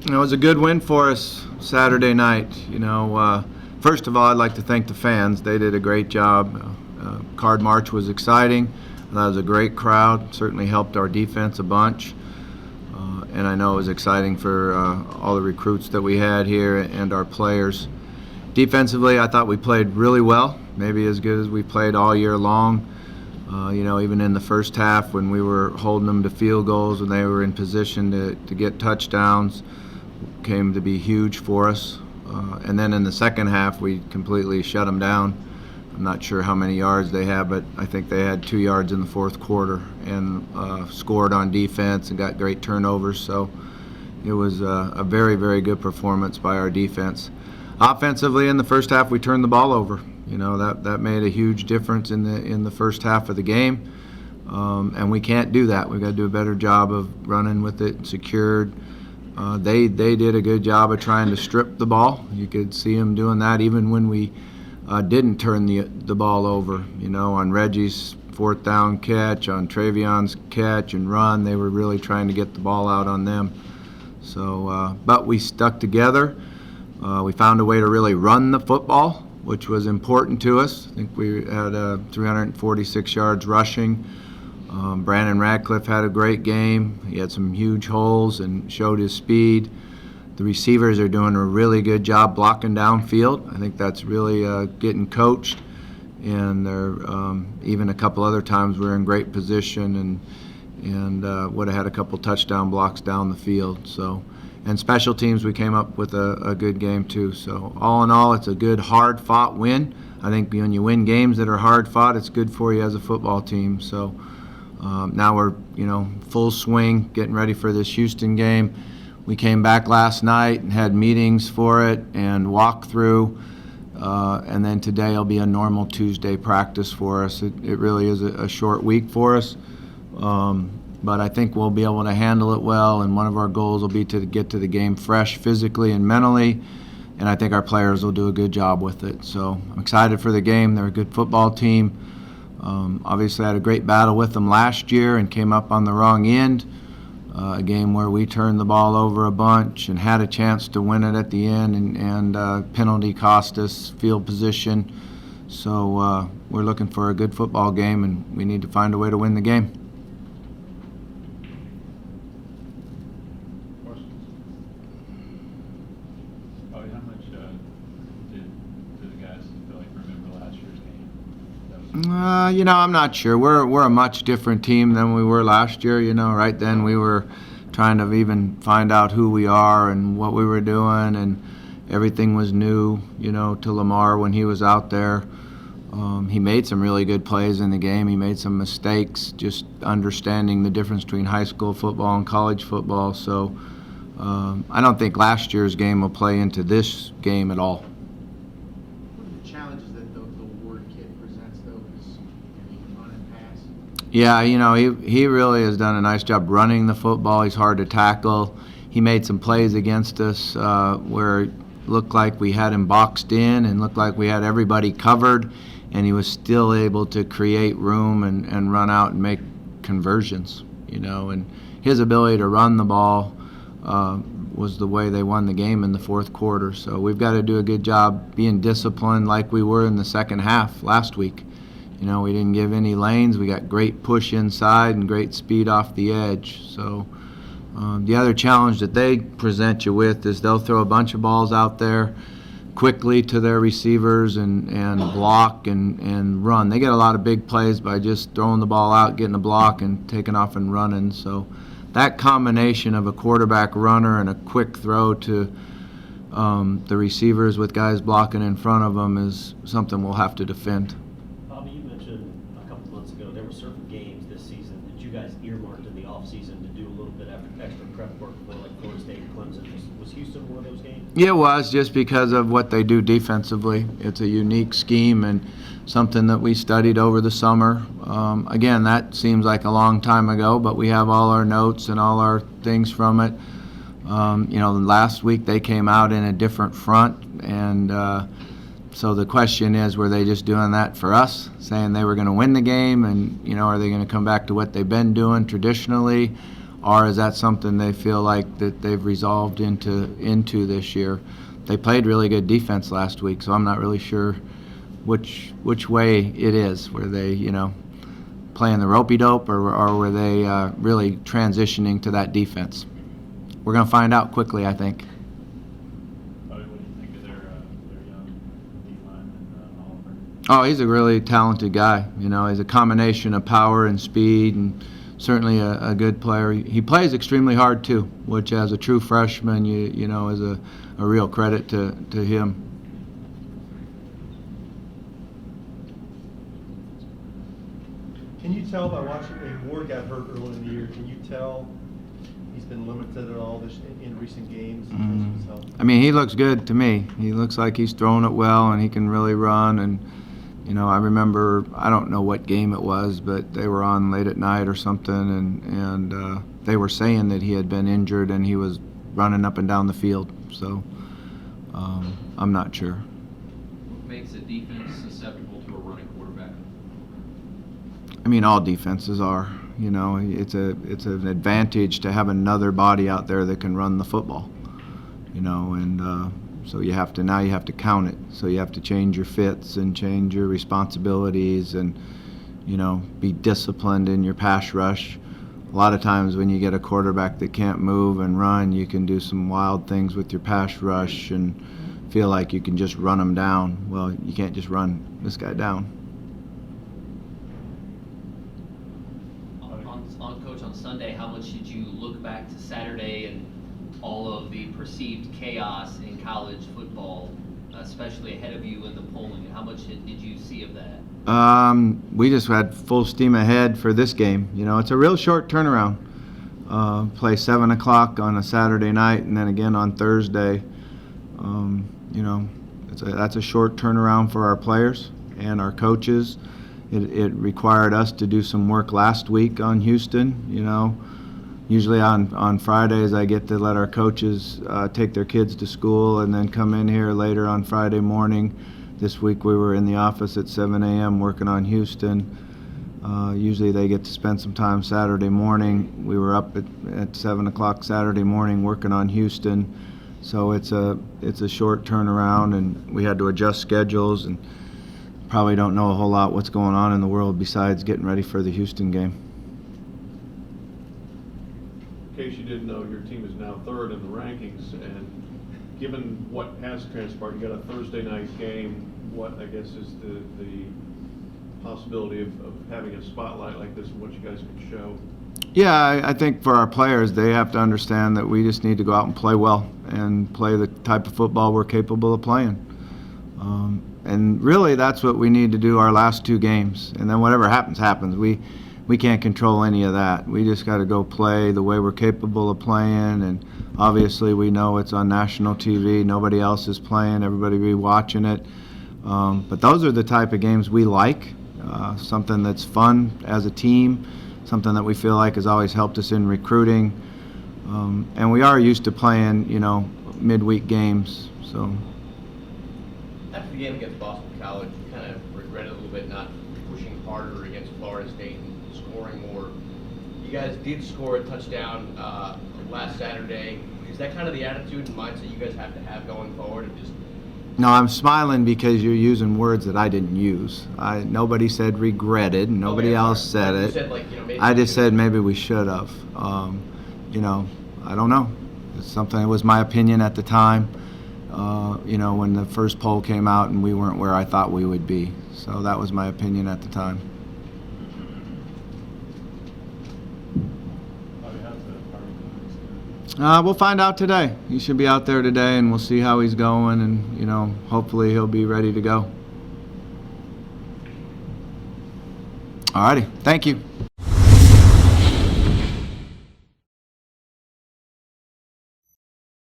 It was a good win for us Saturday night. First of all, I'd like to thank the fans. They did a great job. Card March was exciting. That was a great crowd. Certainly helped our defense a bunch. And I know it was exciting for all the recruits that we had here and our players. Defensively, I thought we played really well, maybe as good as we played all year long. Even in the first half when we were holding them to field goals, when they were in position to get touchdowns, came to be huge for us. And then in the second half, we completely shut them down. I'm not sure how many yards they had, but I think they had 2 yards in the fourth quarter and scored on defense and got great turnovers. So it was a very, very good performance by our defense. Offensively, in the first half, we turned the ball over. That made a huge difference in the first half of the game. And we can't do that. We've got to do a better job of running with it secured. They did a good job of trying to strip the ball. You could see them doing that even when we didn't turn the ball over. On Reggie's fourth down catch, on Travion's catch and run, they were really trying to get the ball out on them. So, but we stuck together. We found a way to really run the football, which was important to us. I think we had 346 yards rushing. Brandon Radcliffe had a great game. He had some huge holes and showed his speed. The receivers are doing a really good job blocking downfield. I think that's really getting coached. And they're even a couple other times we're in great position and would have had a couple touchdown blocks down the field. So, and special teams, we came up with a good game too. So all in all, it's a good, hard-fought win. I think when you win games that are hard-fought, it's good for you as a football team. So now we're full swing, getting ready for this Houston game. We came back last night and had meetings for it and walk through. And then today will be a normal Tuesday practice for us. It really is a short week for us. But I think we'll be able to handle it well, and one of our goals will be to get to the game fresh physically and mentally, and I think our players will do a good job with it. So I'm excited for the game. They're a good football team. Obviously I had a great battle with them last year and came up on the wrong end, a game where we turned the ball over a bunch and had a chance to win it at the end, and penalty cost us field position. So we're looking for a good football game, and we need to find a way to win the game. I'm not sure. We're a much different team than we were last year. Right then we were trying to even find out who we are and what we were doing, and everything was new, to Lamar when he was out there. He made some really good plays in the game. He made some mistakes, just understanding the difference between high school football and college football. So I don't think last year's game will play into this game at all. Yeah, he really has done a nice job running the football. He's hard to tackle. He made some plays against us where it looked like we had him boxed in and looked like we had everybody covered, and he was still able to create room and run out and make conversions, and his ability to run the ball was the way they won the game in the fourth quarter. So we've got to do a good job being disciplined like we were in the second half last week. We didn't give any lanes. We got great push inside and great speed off the edge. So the other challenge that they present you with is they'll throw a bunch of balls out there quickly to their receivers and block and run. They get a lot of big plays by just throwing the ball out, getting a block, and taking off and running. So that combination of a quarterback runner and a quick throw to the receivers with guys blocking in front of them is something we'll have to defend. Earmarked in the offseason to do a little bit of extra prep work for like Florida State and Clemson. Was Houston one of those games? Yeah, it was, just because of what they do defensively. It's a unique scheme and something that we studied over the summer. Again, that seems like a long time ago, but we have all our notes and all our things from it. Last week they came out in a different front, and so the question is, were they just doing that for us, saying they were going to win the game, and are they going to come back to what they've been doing traditionally? or is that something they feel like that they've resolved into this year? They played really good defense last week, so I'm not really sure which way it is. Were they, playing the ropey-dope, or were they really transitioning to that defense? We're going to find out quickly, I think. Bobby, what do you think of their young D-lineman, Oliver? Oh, he's a really talented guy. He's a combination of power and speed, and certainly a good player. He plays extremely hard too, which as a true freshman, is a real credit to him. Can you tell by watching, Ward got hurt early in the year, can you tell he's been limited at all in recent games in terms of his health? I mean, he looks good to me. He looks like he's throwing it well, and he can really run. And I remember, I don't know what game it was, but they were on late at night or something, and they were saying that he had been injured and he was running up and down the field. So I'm not sure. What makes a defense susceptible to a running quarterback? I mean, all defenses are. It's an advantage to have another body out there that can run the football. And so you have to count it. So you have to change your fits and change your responsibilities, and be disciplined in your pass rush. A lot of times when you get a quarterback that can't move and run, you can do some wild things with your pass rush and feel like you can just run them down. Well, you can't just run this guy down. Coach, on Sunday, how much did you look back to Saturday and all of the perceived chaos in college football, especially ahead of you in the polling, and how much did you see of that? We just had full steam ahead for this game. It's a real short turnaround. Play 7 o'clock on a Saturday night, and then again on Thursday. That's a short turnaround for our players and our coaches. It required us to do some work last week on Houston. Usually on Fridays I get to let our coaches take their kids to school and then come in here later on Friday morning. This week we were in the office at 7 a.m. working on Houston. Usually they get to spend some time Saturday morning. We were up at 7 o'clock Saturday morning working on Houston. So it's a short turnaround, and we had to adjust schedules, and probably don't know a whole lot what's going on in the world besides getting ready for the Houston game. In case you didn't know, your team is now third in the rankings, and given what has transpired, you got a Thursday night game. What, I guess, is the possibility of having a spotlight like this and what you guys can show? Yeah, I think for our players, they have to understand that we just need to go out and play well and play the type of football we're capable of playing. And really, that's what we need to do our last two games. And then whatever happens, happens. We can't control any of that. We just got to go play the way we're capable of playing. And obviously, we know it's on national TV. Nobody else is playing. Everybody will be watching it. But those are the type of games we like. Something that's fun as a team. Something that we feel like has always helped us in recruiting. And we are used to playing, midweek games. So. After the game against Boston College, you kind of regretted a little bit not pushing harder against Florida State and scoring more. You guys did score a touchdown last Saturday. Is that kind of the attitude and mindset you guys have to have going forward? And just No, I'm smiling because you're using words that I didn't use. Nobody said regretted. Nobody else said You it. said, maybe I just said maybe we should have. I don't know. It's something. It was my opinion at the time. When the first poll came out and we weren't where I thought we would be. So that was my opinion at the time. Bobby, how's the party? We'll find out today. He should be out there today, and we'll see how he's going, and hopefully he'll be ready to go. All righty. Thank you.